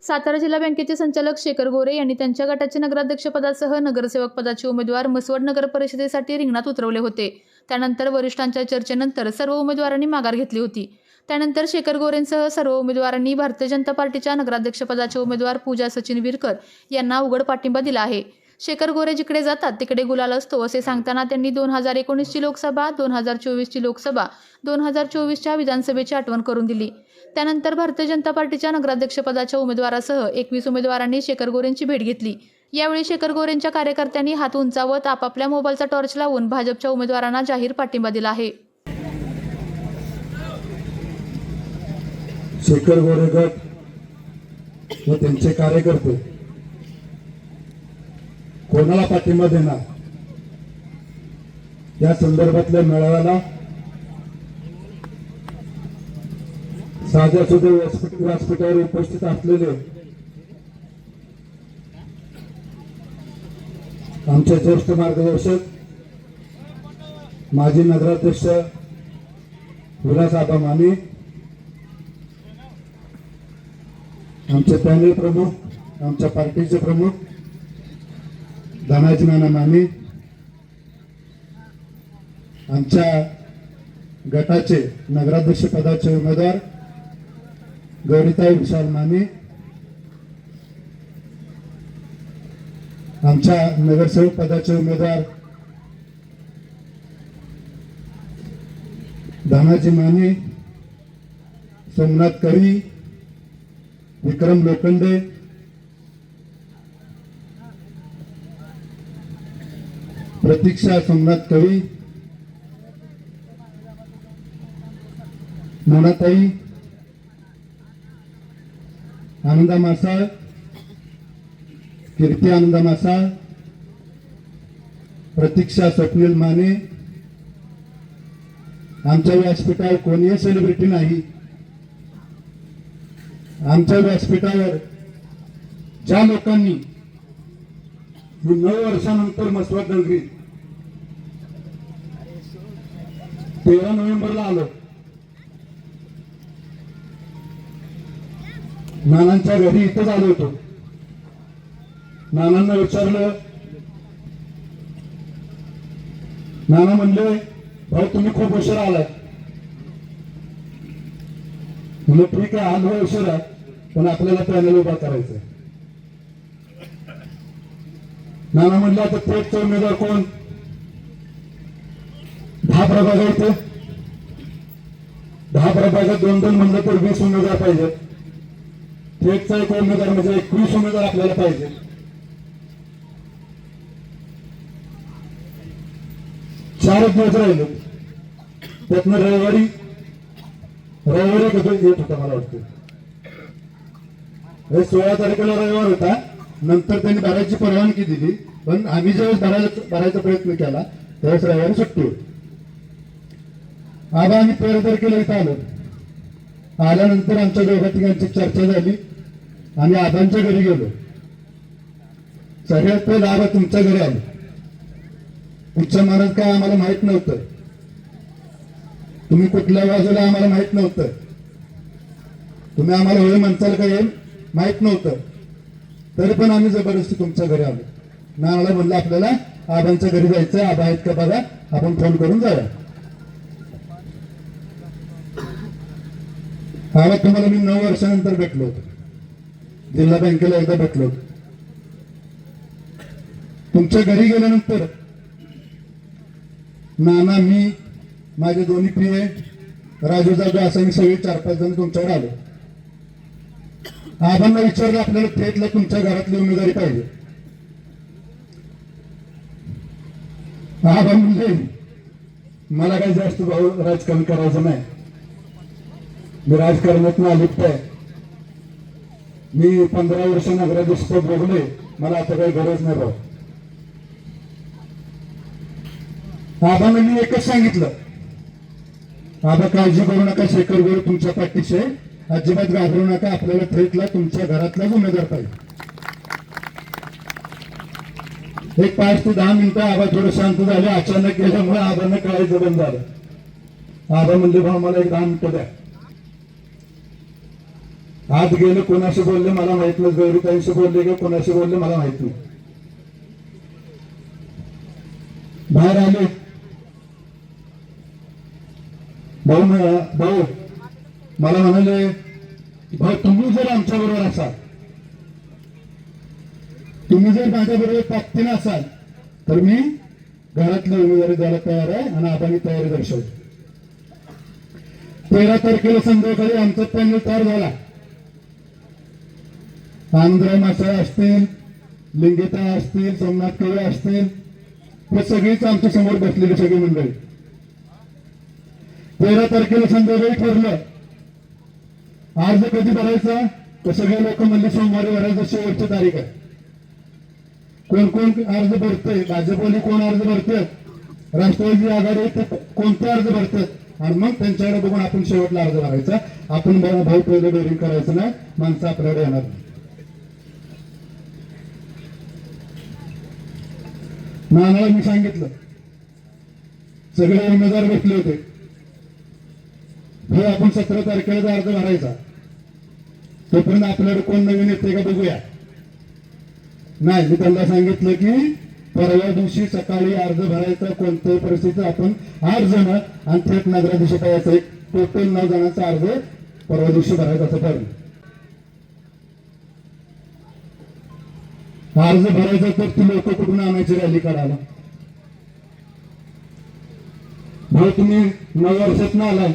सातारा जिल्हा बँकेचे संचालक शेखर गोरे यांनी त्यांच्या गटाचे नगराध्यक्षपदासह नगरसेवक पदाचे उमेदवार म्हसवड नगर परिषदेसाठी रिंगणात उतरवले होते. त्यानंतर वरिष्ठांच्या चर्चेनंतर सर्व उमेदवारांनी माघार घेतली होती. त्यानंतर शेखर गोरेंसह सर्व उमेदवारांनी भारतीय जनता पार्टीच्या नगराध्यक्षपदाचे उमेदवार पूजा सचिन विरकर यांना उघड पाठिंबा दिला आहे. शेखर गोरे जिकडे जातात तिकडे गुलाल असतो असे सांगताना त्यांनी 2019ची लोकसभा, 2024ची लोकसभा, 2024च्या विधानसभेची आठवण करून दिली. त्यानंतर भारतीय जनता पार्टीच्या नगराध्यक्षपदाच्या उमेदवारासह 21 उमेदवारांनी शेखर गोरेंची भेट घेतली. यावेळी शेखर गोरेंच्या कार्यकर्त्यांनी हात उंचावत आपापल्या मोबाईलचा टॉर्च लावून भाजपच्या उमेदवारांना जाहीर पाठिंबा दिला आहे. शेखर गोरे गट व त्यांचे कार्यकर्ते कोणाला पाठिंबा देणार या संदर्भातल्या मेळाव्याला साध्या सुद्धा व्यासपीठावर उपस्थित असलेले आमचे ज्येष्ठ मार्गदर्शक माजी नगराध्यक्ष विलास माने, आमचे पॅनल प्रमुख, आमच्या पार्टीचे प्रमुख धनाजी नाना माने, आमच्या गटाचे नगराध्यक्ष पदाचे उमेदवार गौरीताई विशाल माने, आमच्या नगरसेवक पदाचे उमेदवार धनाजी माने, सोमनाथ कवी, विक्रम लोखंडे, प्रतीक्षा सोमनाथ कवी, मोनाताई, आनंदा मासाळ, कीर्ती आनंदा मासाळ, प्रतीक्षा स्वप्नील माने. आमच्या व्यासपीठावर कोणीही सेलिब्रिटी नाही. आमच्या व्यासपीठावर ज्या लोकांनी 9 वर्षानंतर म्हसवड नगरी 13 नोव्हेंबरला आलो, नानांच्या घरी इथंच आलो होतो. नानांना विचारलं, नाना म्हणले भाऊ तुम्ही खूप उशीर आलाय. म्हणजे ठीक आहे आलो उशीर आहे, पण आपल्याला पॅनल उभा करायचंय. नाना म्हणले आता थेटचा उमेदवार कोण? 10 प्रभाग आहेत, 10 प्रभागात 2-2 म्हणलं तर 20 उमेदवार पाहिजे. थेटचा एक उमेदवार म्हणजे 21 उमेदवार आपल्याला पाहिजे. चारच दिवस राहिले, त्यातनं रविवारी कधी येत होता मला वाटतं. 16 तारखेला रविवार होता. नंतर त्यांनी भरायची परवानगी दिली, पण आम्ही ज्यावेळेस भरायचा प्रयत्न केला त्यावेळेस रविवारी सुट्टी होती. आबा आम्ही 13 तारखेला इथं आलो. आल्यानंतर आमच्या दोघा तिघांची चर्चा झाली. आम्ही आबांच्या घरी गेलो. सगळ्यात पहिला आबा तुमच्या घरी आलो. उच्च महाराज काय आम्हाला माहित नव्हतं, तुम्ही कुठल्या बाजूला आम्हाला माहित नव्हतं, तुम्ही आम्हाला होय म्हणताल का येईल माहित नव्हतं, तरी पण आम्ही जबरदस्ती तुमच्या घरी आलो. नानाला म्हणलं आपल्याला आबांच्या घरी जायचं, आबा आहेत का बघा, आपण फोन करून जाऊया. आबा तुम्हाला मी 9 वर्षानंतर भेटलो होतो, जिल्हा बँकेला एकदा भेटलो होतो. तुमच्या घरी गेल्यानंतर नाना, मी, माझे दोन्ही प्रिय राजू जाधव असं मी सगळे 4-5 जण तुमच्याकडे आलो. आबांना विचारलं आपल्याला थेटला तुमच्या घरातली उमेदवारी पाहिजे. आबा म्हणजे मला काही जास्त भाऊ राजकारण करायचं नाही, मी राजकारणात अलिप्त आहे, मी 15 वर्ष नगराध्यक्षपद भोगले, मला आता काही गरज नाही भाऊ. आबांना मी एकच सांगितलं, आबा काळजी करू नका, शेखर गोरे तुमच्या पाठीशी, अजिबात घाबरू नका, आपल्याला थेटला तुमच्या घरातलाच उमेदवार पाहिजे. एक 5 ते 10 मिनिटं आबा थोडं शांत झाले. अचानक गेल्यामुळे आबांना कळायचं बंद झालं. आबा म्हणले भाऊ मला एक 10 मिनिटं द्या. आत गेले, कोणाशी बोलले मला माहित नाही, गौरीताईंशी बोलले का कोणाशी बोलले मला माहित नाही. बाहेर आले, भाऊ मला म्हणाले, भाऊ तुम्ही जर आमच्या बरोबर असाल, तुम्ही जर माझ्या बरोबर ताकदीने असाल तर मी घरातली उमेदवारी द्यायला तयार आहे आणि आपण तयारी दर्शवतो. 13 तारखेला संध्याकाळी आमचा पॅनल तयार झाला. आंध्र मासा असतील, लिंगेता असतील, सोमनाथ केळे असतील, हे सगळीच आमच्या समोर बसलेली सगळी मंडळी. 13 तारखेला संध्याकाळी ठरलं अर्ज कधी भरायचा, तर सगळे लोक म्हणले सोमवारी भरायचं, शेवटची तारीख आहे. कोण कोण अर्ज भरतंय, भाजपवाली कोण अर्ज भरतात, राष्ट्रवादी आघाडी कोणते अर्ज भरतात, आणि मग त्यांच्याकडे बघून आपण शेवटला अर्ज भरायचा. आपण भाऊ पहिलं डेअरिंग करायचं नाही, माणसं आपल्याकडे येणार नाही. नानाला मी सांगितलं, सगळे उमेदवार बसले होते, हे आपण 17 तारखेला अर्ज भरायचा, तोपर्यंत आपल्याकडे कोण नवीन येते का बघूया. नाही, मी त्यांना सांगितलं की परवा दिवशी सकाळी अर्ज भरायचा, कोणत्याही परिस्थितीत आपण 8 जण आणि थेट नगराध्यक्ष करायचं, एक टोटल 9 जणांचा अर्ज परवा दिवशी भरायचा असं ठरलं. अर्ज भरायचा तर ती लोक कुठून आणायची रॅली काढायला. भाऊ तुम्ही 9 वर्षात ना आलाय,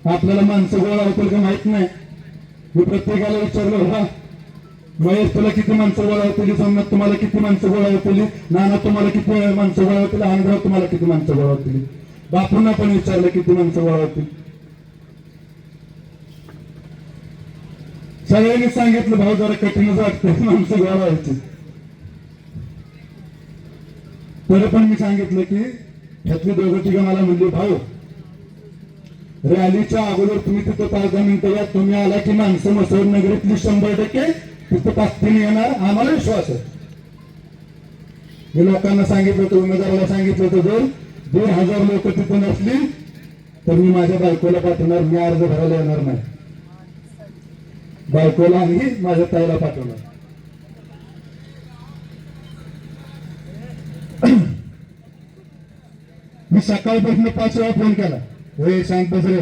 आपल्याला माणसं गोळा होतील का माहित नाही. मी प्रत्येकाला विचारलं, बघा महेश तुला किती माणसं गोळा होतील, सोमनाथ तुम्हाला किती माणसं गोळा होतील, नाना तुम्हाला किती माणसं गोळा होतील, आनंदराव तुम्हाला किती माणसं गोळा होतील, बापूंना पण विचारलं किती माणसं गोळा होतील. सगळ्यांनी सांगितलं भाऊ जरा कठीणच वाटतं माणसं गोळा व्हायची. तरी पण मी सांगितलं की ह्यातली दोघं तिघं मला म्हणली, भाऊ रॅलीच्या अगोदर तुम्ही तिथं 5-10 मिनिटं या, तुम्ही आला की माणसं मसवड नगरीतली 100% तिथं ताकदीने येणार, आम्हाला विश्वास आहे. मी लोकांना सांगितलं होतं, उमेदवाराला सांगितलं होतं, जर 1,500 लोक तिथं नसली तर मी माझ्या बायकोला पाठवणार, मी अर्ज भरायला येणार नाही. बायकोला आणि माझ्या ताईला पाठवणार. मी सकाळपासून 5 वेळा फोन केला, हे शांत बस रे.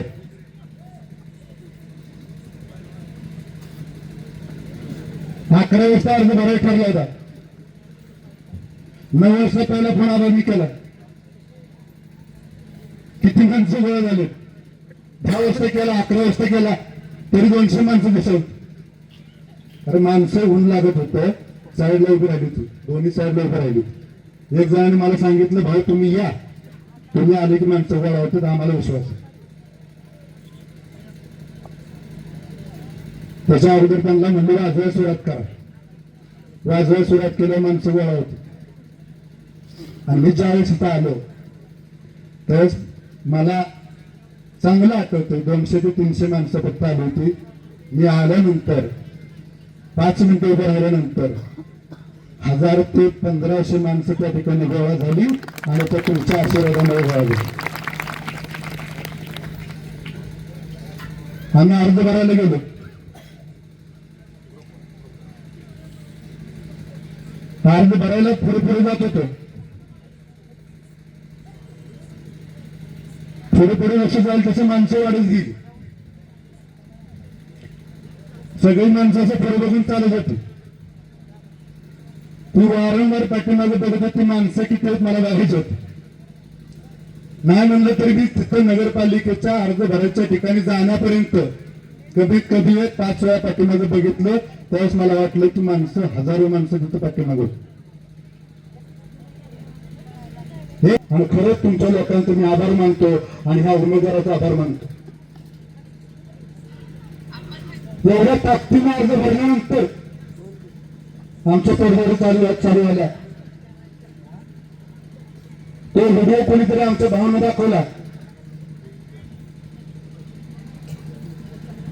अकरा वाजता अर्ज भरायला ठरला होता. 9 वाजता पहिला फोन आला मी केला, किती माणसं गोळा झाले. 10 वाजता केला, 11 वाजता केला, तरी 200 माणसं दिसत. अरे माणसं ऊन लागत होतं, साईडला उभी राहिली तू, दोन्ही साईडला उभी राहिली. एक जणांनी मला सांगितलं, भाऊ तुम्ही या, तुम्ही आले की माणसं गोळा होतात, आम्हाला विश्वास आहे. त्याच्या अगोदर त्यांना म्हणलं वाजवायला सुरुवात करा. वाजवायला सुरुवात केल्यावर माणसं गोळा होती. आणि मी ज्यावेळेस इथं आलो त्यावेळेस मला चांगलं आठवतं, 200 ते 300 माणसं फक्त आली होती. मी आल्यानंतर 5 मिनिटं उभं राहिल्यानंतर 1000 ते 1500 माणसं त्या ठिकाणी गोळा झाली आणि त्या तुमच्या आशीर्वादामुळे गोळा झाली. आम्ही अर्ज भरायला गेलो. अर्ज भरायला पुढे जात होतो. पुढे लक्ष जाईल तसं माणसं वाढत गेली. सगळी माणसं असं पुढे बघून चालत होती. ती वारंवार पाठीमागे बघत होती, माणसं किती आहेत मला बघायची होती. नाही म्हणलं तरी मी तिथं नगरपालिकेच्या अर्ज भरायच्या ठिकाणी जाण्यापर्यंत कधी 5 वेळा पाठीमागे बघितलं. त्यावेळेस मला वाटलं की माणसं, हजारो माणसं तिथं पाठीमागे. हे आणि खरंच तुमच्या लोकांचे मी आभार मानतो आणि ह्या उमेदवाराचा आभार मानतो. एवढ्या ताकदीने अर्ज भरल्यानंतर आमच्या तोडजोडी चालू झाल्या. तो व्हिडिओ कोणीतरी आमच्या भावांना दाखवला.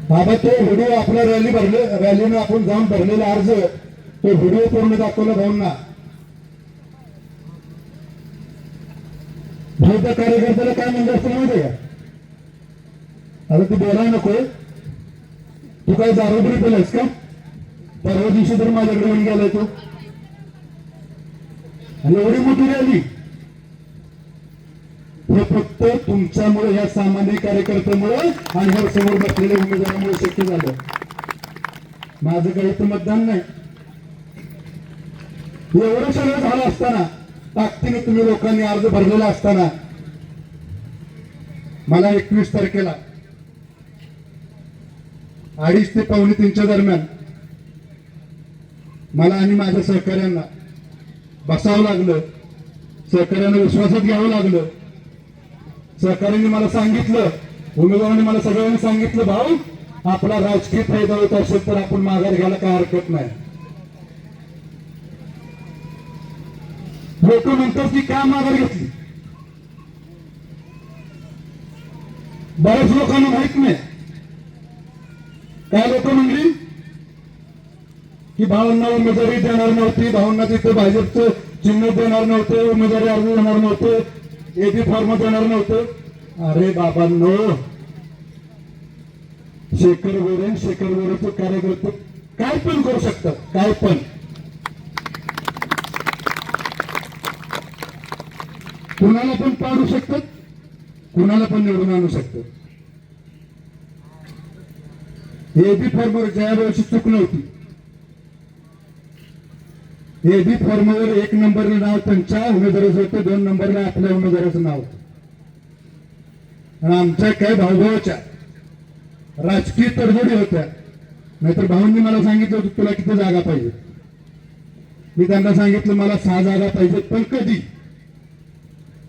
बाबा तो व्हिडिओ आपला रॅलीने आपण जाऊन भरलेला अर्ज, तो व्हिडिओ पूर्ण दाखवला भाऊंना. भाऊच्या कार्यकर्त्याला काय म्हणलं असतं माहिती आहे का? आता ती बोलायला नको, तू काय दारोबरी पेलायस का? परवा दिवशी तर माझ्याकडे येऊन गेलाय तू, आणि एवढी मोठी रॅली. हे फक्त तुमच्यामुळे, या सामान्य कार्यकर्त्यामुळे आणि ह्या समोर बसलेल्या उमेदवारामुळे शक्य झालं. माझं काही तर मतदान नाही. एवढं सगळं झालं असताना, ताकदीने तुम्ही लोकांनी अर्ज भरलेला असताना, मला 21 तारखेला 2:30 ते 2:45 दरम्यान मला आणि माझ्या सहकाऱ्यांना बसावं लागलं. सहकार्यांना विश्वासात घ्यावं लागलं. सहकार्यांनी मला सांगितलं, उमेदवारांनी मला सगळ्यांनी सांगितलं, भाऊ आपला राजकीय फायदा होत असेल तर आपण माघार घ्यायला काय हरकत नाही. लोक म्हणतात की का माघार घेतली. बऱ्याच लोकांना माहित नाही. काय लोक म्हणली की भावांना उमेदवारी देणार नव्हती, भावांना तिथे भाजपचं चिन्ह देणार नव्हते, उमेदवारी अर्ज देणार नव्हते, एबी फॉर्म देणार नव्हते. अरे बाबांनो, शेखर गोरेचे कार्यकर्ते काय पण करू शकतात, काय पण. कुणाला पण पाडू शकतात, कुणाला पण निवडून आणू शकतात. एबी फॉर्मवर ज्या वेळेची चूक नव्हती. एबी फॉर्मवर 1 नंबरला नाव त्यांच्या उमेदवाराचं होतं, 2 नंबरला आपल्या उमेदवाराचं नाव होतं. आणि आमच्या काय भाऊभावाच्या राजकीय तडजोडी होत्या. नाहीतर भाऊंनी मला सांगितलं होतं तुला किती जागा पाहिजे. मी त्यांना सांगितलं मला 6 जागा पाहिजेत, पण कधी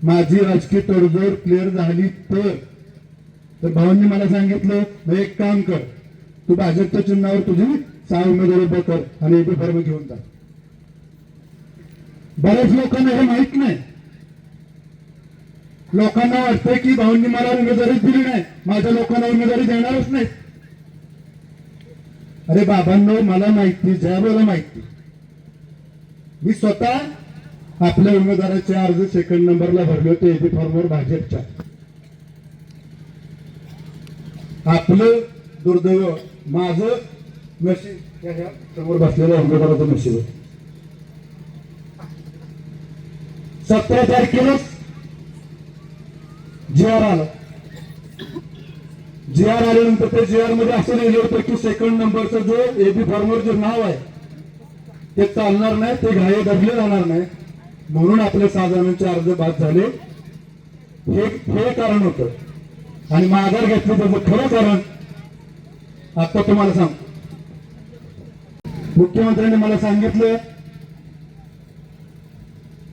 माझी राजकीय तडजोड क्लिअर झाली तर भाऊंनी मला सांगितलं मग एक काम कर, तू भाजपच्या चिन्हावर तुझी 6 उमेदवारी उभं कर आणि एबी फॉर्म घेऊन जा. बऱ्याच लोकांना हे माहित नाही. लोकांना वाटतंय की भाऊंनी मला उमेदवारी दिली नाही, माझ्या लोकांना उमेदवारी देणारच नाही. अरे बाबांनो, मला माहिती, जयाला माहिती. मी स्वतः आपल्या उमेदवाराचे अर्ज 2nd नंबरला भरले होते एबी फॉर्मवर भाजपच्या. आपलं दुर्दैव, माझं नशीब या समोर बसलेल्या उमेदवाराचं नशीब. 17 तारखेला GR आला. GR आल्यानंतर ते GR मध्ये असं लिहिलं होतं की 2nd नंबरचं जो एबी फॉर्मवर जे नाव आहे ते चालणार नाही, ते ग्राह्य धरले जाणार नाही, म्हणून आपले 6 जणांचे अर्ज बाद झाले. हे कारण होतं. आणि माघार घेतली त्याचं खरं कारण आता तुम्हाला सांग. मुख्यमंत्र्यांनी मला सांगितलं,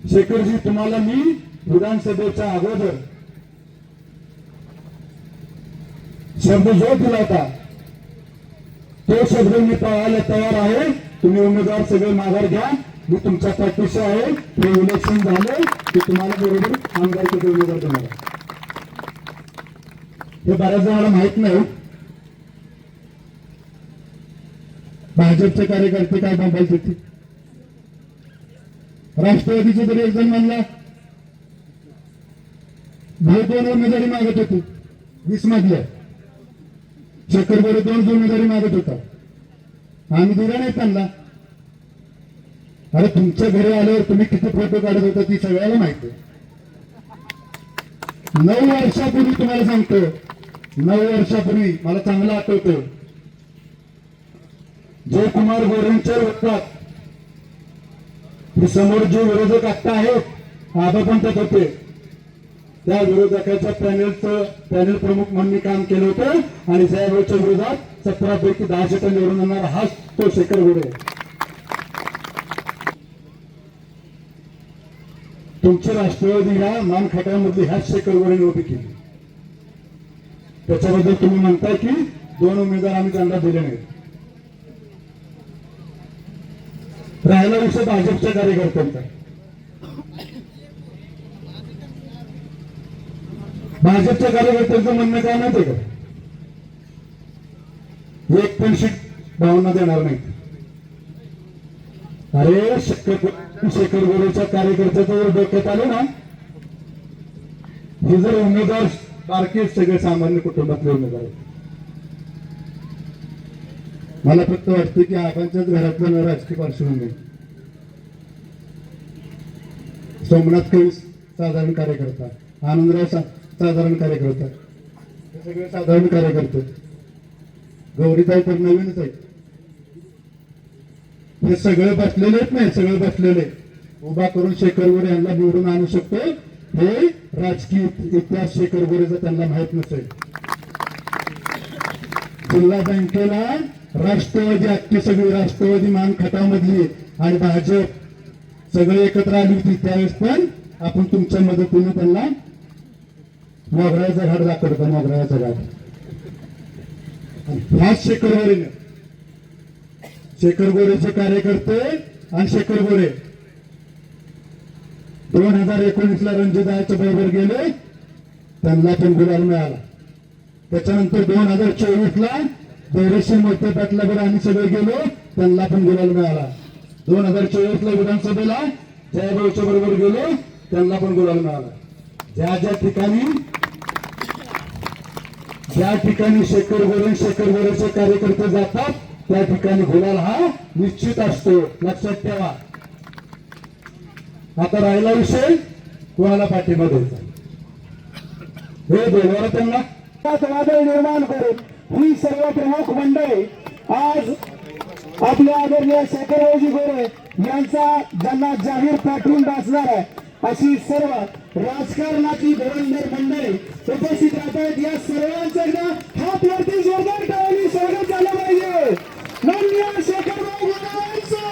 शेखरजी तुम्हाला मी विधानसभेच्या अगोदर शब्द जो दिला होता तो शब्द मी पाळायला तयार आहे. तुम्ही उमेदवार सगळे माघार घ्या, मी तुमच्या पाठीशी आहे. हे इलेक्शन झालं की तुम्हाला बरोबर आमदारकीचे उमेदवार देणार. हे बऱ्याच जणांना माहित नाही. भाजपचे कार्यकर्ते काय बोंबायचे होते. राष्ट्रवादीचे तरी एक जण म्हणला भाऊ 2 उमेदवारी मागत होते, 20 मधल्या. शेखर गोरे 2 उमेदवारी मागत होता, आम्ही दिला नाही त्यांना. अरे तुमच्या घरी आल्यावर तुम्ही किती फोटो काढत होता ती सगळ्याला माहिती आहे. 9 वर्षापूर्वी तुम्हाला सांगतो, 9 वर्षापूर्वी मला चांगलं आठवतं, जयकुमार गोरेंच्या वृत्तात हे समोर जे विरोधक आता आहेत, आबा पण त्यात होते, त्या विरोधकाच्या पॅनल प्रमुख म्हणून मी काम केलं होतं. आणि साहेबांच्या विरोधात 17 पैकी 10 सीटा निवडून येणारा हाच तो शेखर गोरे. तुमची राष्ट्रवादी ह्या मानखटामधली ह्याच शेखर गोरेने उभी केली. त्याच्याबद्दल तुम्ही म्हणताय की 2 उमेदवार आम्ही त्यांना दिले नाहीत. राहिला विषय भाजपच्या कार्यकर्त्यांचा. भाजपच्या कार्यकर्त्यांचं म्हणणं काय माहितीये का, एक पण सीट भावना देणार नाही. अरे शेखर गोरेच्या कार्यकर्त्याचं जर डोक्यात आलं ना, हे जर उमेदवार बारके सगळे सामान्य कुटुंबातले उमेदवार आहेत. मला फक्त वाटतं की आबांच्याच घरातला न राजकीय पार्श्वभूमी. सोमनाथ कवी साधारण कार्यकर्ता, आनंदराव साधारण कार्यकर्ता, हे सगळे साधारण कार्यकर्ते. गौरीताई तर नवीनच आहेत. हे सगळे बसलेले आहेत नाही, सगळे बसलेले उभा करून शेखर गोरे यांना निवडून आणू शकतो हे राजकीय इतिहास शेखर गोरेचा त्यांना माहित नसेल. जिल्हा बँकेला राष्ट्रवादी, अख्खी सगळी राष्ट्रवादी मान खटामधली आणि भाजप सगळे एकत्र आली होती. त्यावेळेस पण आपण तुमच्या मदतीने त्यांना मोगऱ्याचा घाट दाखवतो, मोगऱ्याचा घाट. ह्याच शेखर गोरेने, शेखर गोरेचे कार्यकर्ते आणि शेखर गोरे 2019 ला रणजिताच्या बरोबर गेले, त्यांना पण गुलाल मिळाला. त्याच्यानंतर 2024 ला धैर्यशील मोठ्या पाटलावर आम्ही सगळे गेलो, त्यांना पण गुलाल मिळाला. 2024 ला विधानसभेला जयभाऊच्या बरोबर गेलो, त्यांना पण गुलाल मिळाला. ज्या ठिकाणी शेखर गोरेचे कार्यकर्ते जातात त्या ठिकाणी गुलाल हा निश्चित असतो, लक्षात ठेवा. आता राहिला विषय कोणाला पाठिंबा द्यायचा, हे बोलवा त्यांना. वादळ निर्माण करून ही सर्व प्रमुख मंडळी आज आपल्या आदरणीय शेखररावजी गोरे यांचा ज्यांना जाहीर पाठिंबा असणार आहे अशी सर्व राजकारणाची धुरंधर मंडळी उपस्थित राहत आहेत. या सर्वांचं एकदा हात वरती जोरदार टाळ्यांनी स्वागत झालं पाहिजे. माननीय शेखरराव गोरे यांचं,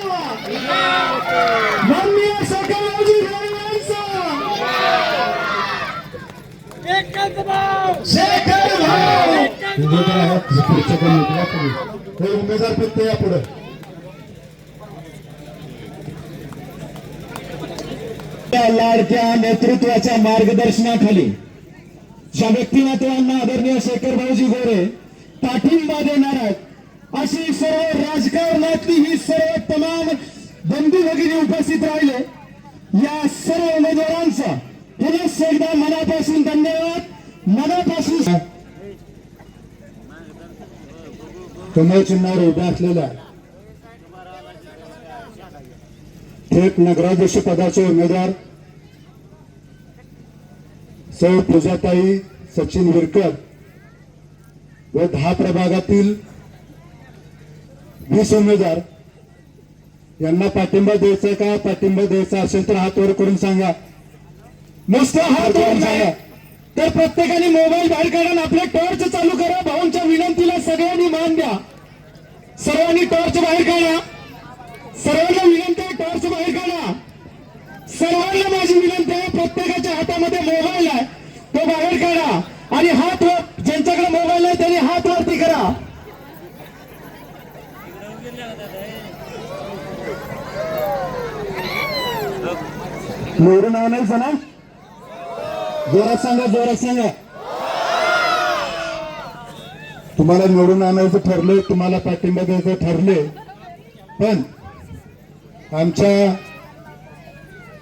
माननीय शेखररावजी गोरे यांचं, शेखर भाऊ उमेदवार फक्त या पुढे. लाडक्या नेतृत्वाच्या मार्गदर्शनाखाली ज्या व्यक्तिमत्वांना आदरणीय शेखर भाऊजी गोरे पाठिंबा देणार आहेत अशी सर्व राजकारणातली ही सर्व तमाम बंधू भगिनी उपस्थित राहिले. या सर्व उमेदवारांचा पुन्हा एकदा मनापासून धन्यवाद. मनापासून कमळ चिन्हावर उभ्या असलेल्या थेट नगराध्यक्ष पदाचे उमेदवार सौ पूजाताई सचिन विरकर व 10 प्रभागातील 20 उमेदवार यांना पाठिंबा द्यायचा का? पाठिंबा द्यायचा असेल तर हात वर करून सांगा. नुसतं हात वर सांगा. तर प्रत्येकाने मोबाईल बाहेर काढून आपले टॉर्च चालू करा. भाऊंच्या विनंतीला सगळ्यांनी मान द्या. सर्वांनी टॉर्च बाहेर काढा. सर्वांना विनंती आहे, टॉर्च बाहेर काढा. सर्वांना माझी विनंती आहे, प्रत्येकाच्या हातामध्ये मोबाईल आहे तो बाहेर काढा आणि हात वर, ज्यांच्याकडे मोबाईल आहे त्यांनी हात वरती करा. निवडून आणायचं ना? जोरात सांगा, जोरात सांगा. तुम्हाला निवडून आणायचं ठरले, तुम्हाला पाठिंबा द्यायचं ठरले, पण आमच्या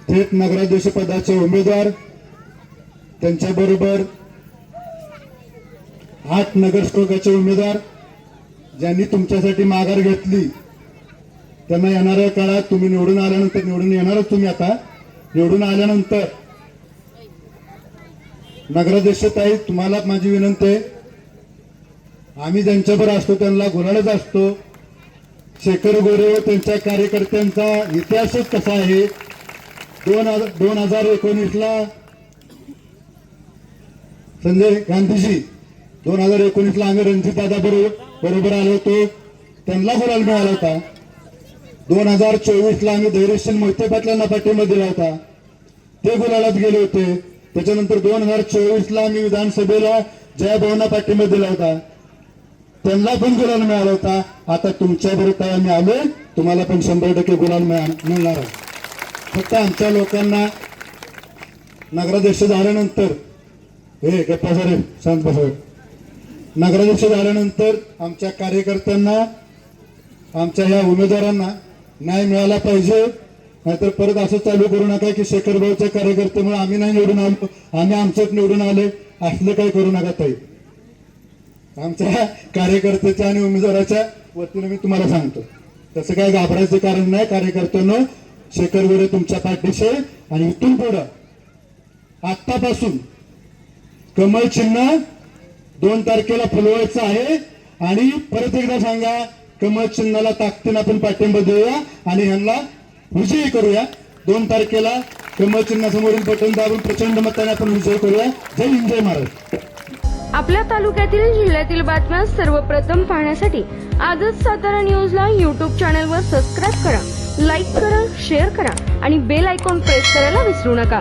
थेट नगराध्यक्ष पदाचे उमेदवार त्यांच्याबरोबर 8 नगरसेवकाचे उमेदवार ज्यांनी तुमच्यासाठी माघार घेतली त्यांना येणाऱ्या काळात तुम्ही निवडून आल्यानंतर, निवडून येणारच तुम्ही, आता निवडून आल्यानंतर नगराध्यक्षताई तुम्हाला माझी विनंती आहे, आम्ही ज्यांच्याबरोबर असतो त्यांना गुलालच असतो. शेखर गोरे व त्यांच्या कार्यकर्त्यांचा इतिहासच कसा आहे. 2019 ला संजय गांधीजी, 2019 ला आम्ही रणजितदादा बरोबर आलो होतो, त्यांना गुलाल मिळाला होता. 2024 ला आम्ही धैर्यशील मोहिते पाटलांना पाठिंबा दिला होता, ते गुलालात गेले होते. त्याच्यानंतर 2024 ला आम्ही विधानसभेला जयभाऊंना पाठिंबा दिला होता, त्यांना पण गुलाल मिळाला होता. आता तुमच्याबरोबर आम्ही आलो, तुम्हाला पण 100% गुलाल मिळणार आहे. फक्त आमच्या लोकांना नगराध्यक्ष झाल्यानंतर, हे गप्पा सारे शांत बसावे, नगराध्यक्ष झाल्यानंतर आमच्या कार्यकर्त्यांना, आमच्या ह्या उमेदवारांना न्याय मिळाला पाहिजे. नाहीतर परत असं चालू करू नका की शेखर भाऊच्या कार्यकर्त्यामुळे आम्ही नाही निवडून आलो, आम्ही आमच्यात निवडून आले, असलं काही करू नका ताई. आमच्या कार्यकर्त्याच्या आणि उमेदवाराच्या वतीने मी तुम्हाला सांगतो, तसं काय घाबरायचं कारण नाही. कार्यकर्त्यांनो, शेखर गोरे तुमच्या पाठीशी आहे आणि इथून पुढं आत्तापासून कमळ चिन्ह 2 तारखेला फुलवायचं आहे. आणि परत एकदा सांगा, कमळ चिन्हाला ताकदीने आपण पाठिंबा देऊया आणि ह्यांना विजयी करूया. 2 तारखेला कमळ चिन्हासमोरील बटन दाबून प्रचंड मताने आपण विजय करूया. जय हिंद, जय महाराष्ट्र. आपल्या तालुक्यातील जिल्ह्यातील बातम्या सर्वप्रथम पाहण्यासाठी आजच सातारा न्यूजला YouTube चॅनलवर सबस्क्राईब करा, लाईक करा, शेअर करा आणि बेल आयकॉन प्रेस करायला विसरू नका.